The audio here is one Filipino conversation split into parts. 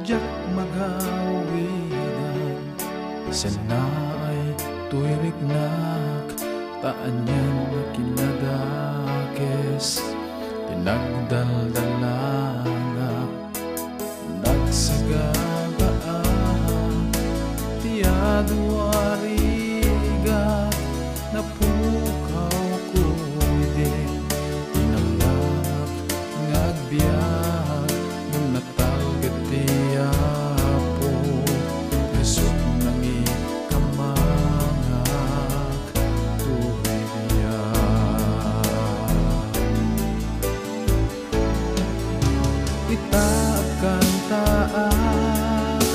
jak magawidan, sana ay tuiriknak, taan yan na kinadakes, tinagdaldalanak, nagsagagaan, tiyaduarigat, napukaw ko din, tinalak, ngagbiag, nung natalgat tiyapo, resok nang ikamangak, tuwiriyak. Itakan taak,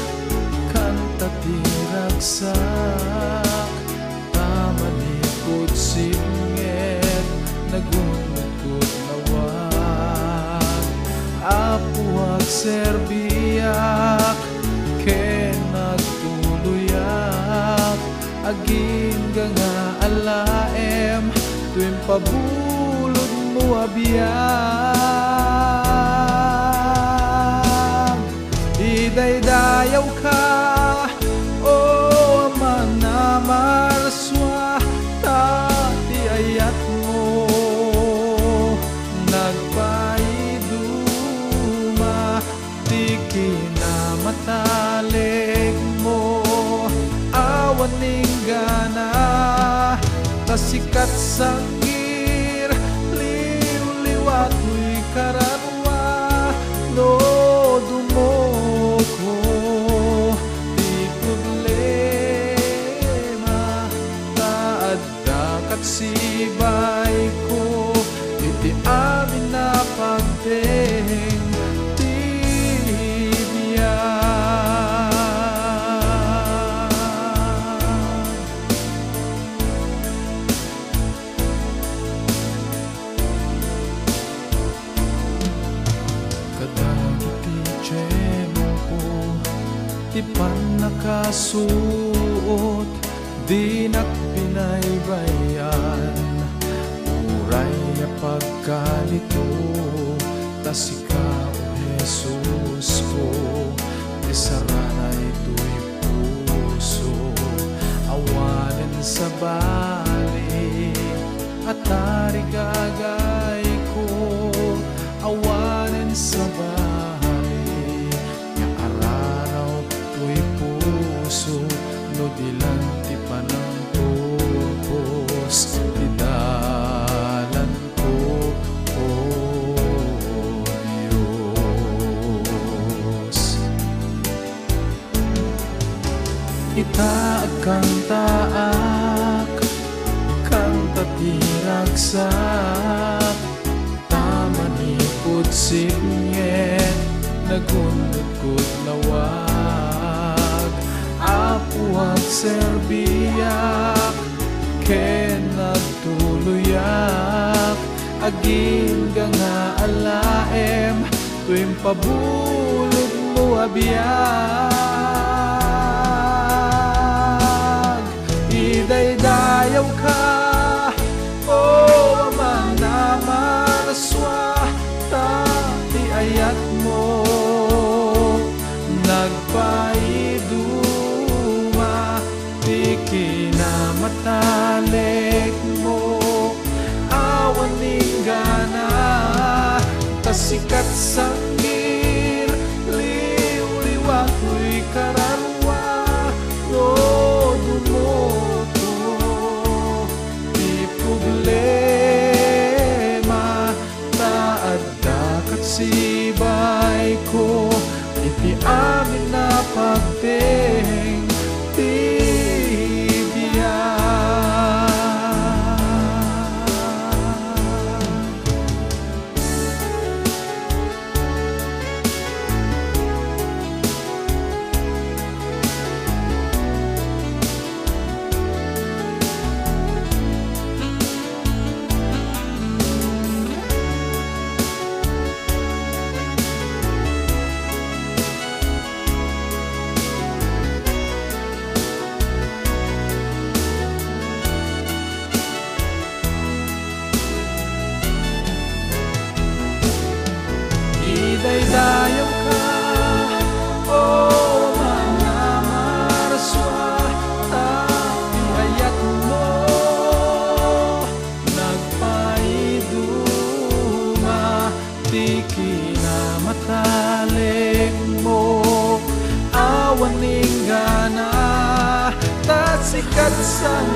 kanta tiragsak, tamanikot singit, nagunukot lawag, apuag serbiyak, ken nagtuluyak, aging nga alaem, tuwing pabulod mo abiyag. Idaydayaw ka, o aman na marswa, tati ayat mo, nagpaiduma, di kinamatalik mo, awaning gana, tasikat sangir, liw-liwat mo'y karanwa, no dumoko, di problema, taad dakat sibay ko, iti amin na pagdeng tibiyag. Kadagiti tiyempo, di pa nakasuot, di nakpinaybayan, uray na pagkalito, tas ikaw, Jesus ko, isara ito'y puso, awanin sa bali, at tarigagay ko, awanin sa bali, yang araraw to'y puso, no dilanti pa ng tubos, didalan ko, o Diyos. Itaag kang taak, kanta tiragsak, tamanipod singit, nagundot-gut lawag, apuag serbiyak, ken nagtuluyak, aging nga alaem, tuwing pabulog mo abiyag. Idaydayaw ka, o aman na marswa, tati ayat mo, nagpaiduma, di kinamatalik mo, awaning gana, tasikat sanggir, liw-liwat mo'y karanwa, no dumoko, di problema, taad dakat sibay ko, iti amin na pagdeng sa